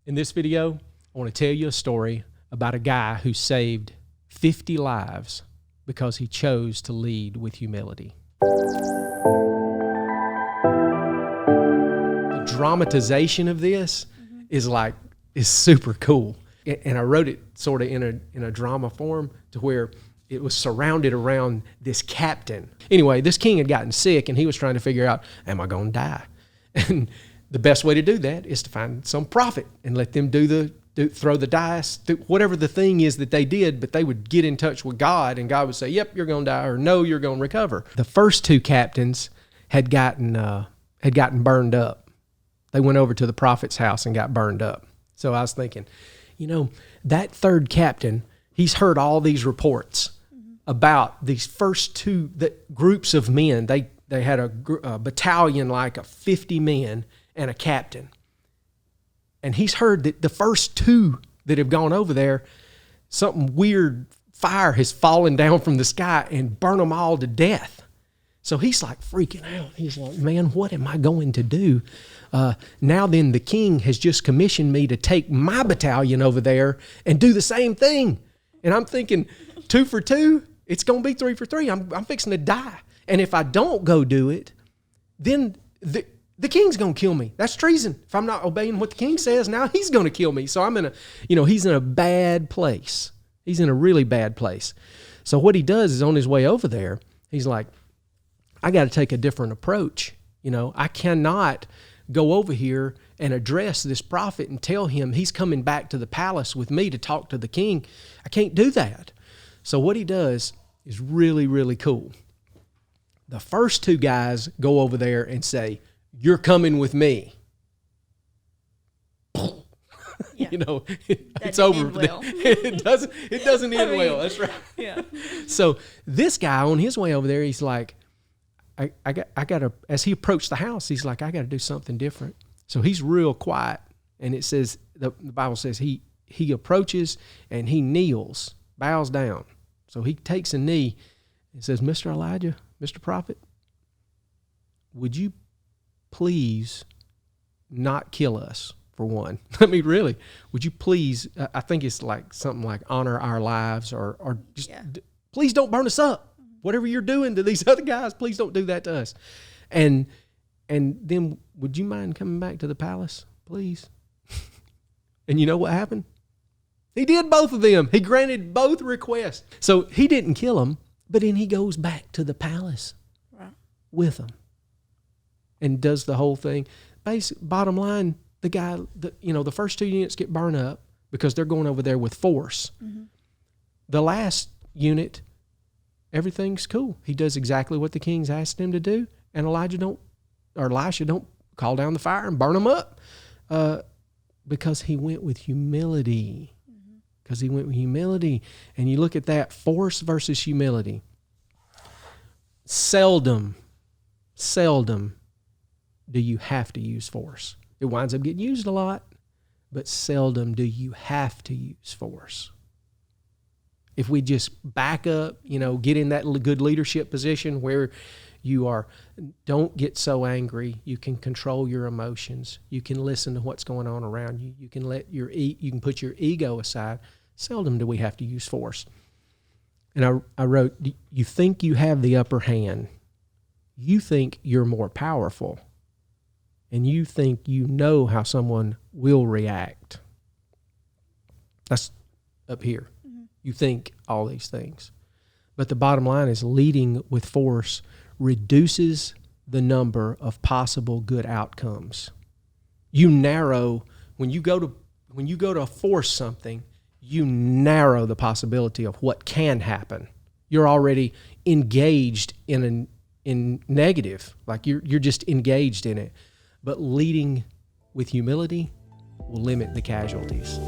In this video, I want to tell you a story about a guy who saved 50 lives because he chose to lead with humility. The dramatization of this is super cool. And I wrote it sort of in a drama form to where it was surrounded around this captain. Anyway, this king had gotten sick and he was trying to figure out, am I going to die? And the best way to do that is to find some prophet and let them throw the dice, whatever the thing is that they did, but they would get in touch with God and God would say, yep, you're going to die, or no, you're going to recover. The first two captains had gotten burned up. They went over to the prophet's house and got burned up. So I was thinking, that third captain, he's heard all these reports about these first two groups of men. They had a battalion like of 50 men and a captain. And he's heard that the first two that have gone over there, something weird fire has fallen down from the sky and burned them all to death. So he's like freaking out. He's like, man, what am I going to do? Now then, the king has just commissioned me to take my battalion over there and do the same thing. And I'm thinking, 2 for 2, it's going to be 3 for 3. I'm fixing to die. And if I don't go do it, then the king's going to kill me. That's treason. If I'm not obeying what the king says, now he's going to kill me. So he's in a bad place. He's in a really bad place. So what he does is on his way over there, he's like, I got to take a different approach. I cannot go over here and address this prophet and tell him he's coming back to the palace with me to talk to the king. I can't do that. So what he does is really, really cool. The first two guys go over there and say, you're coming with me. Yeah. It's over. Well. It doesn't end well. That's right. Yeah. So this guy on his way over there, he's like, I got to, as he approached the house, he's like, I got to do something different. So he's real quiet. And it says, the Bible says he approaches and he kneels, bows down. So he takes a knee and says, Mr. Elijah, Mr. Prophet, would you please not kill us, for one? I mean, really, would you please, I think it's like something like honor our lives or just, please don't burn us up. Whatever you're doing to these other guys, please don't do that to us. And then would you mind coming back to the palace, please? And you know what happened? He did both of them. He granted both requests. So he didn't kill them, but then he goes back to the palace with them and does the whole thing. Bottom line, the guy, the first two units get burned up because they're going over there with force. Mm-hmm. The last unit, everything's cool. He does exactly what the king's asked him to do, and Elisha don't call down the fire and burn them up because he went with humility. Because he went with humility. And you look at that, force versus humility. Seldom do you have to use force. It winds up getting used a lot, but seldom do you have to use force. If we just back up, get in that good leadership position where don't get so angry. You can control your emotions. You can listen to what's going on around you. You can you can put your ego aside. Seldom do we have to use force. And I wrote, you think you have the upper hand. You think you're more powerful. And you think you know how someone will react. That's up here. Mm-hmm. You think all these things. But the bottom line is leading with force reduces the number of possible good outcomes. You narrow, when you go to force something, you narrow the possibility of what can happen. You're already engaged in negative, like you're just engaged in it. But leading with humility will limit the casualties.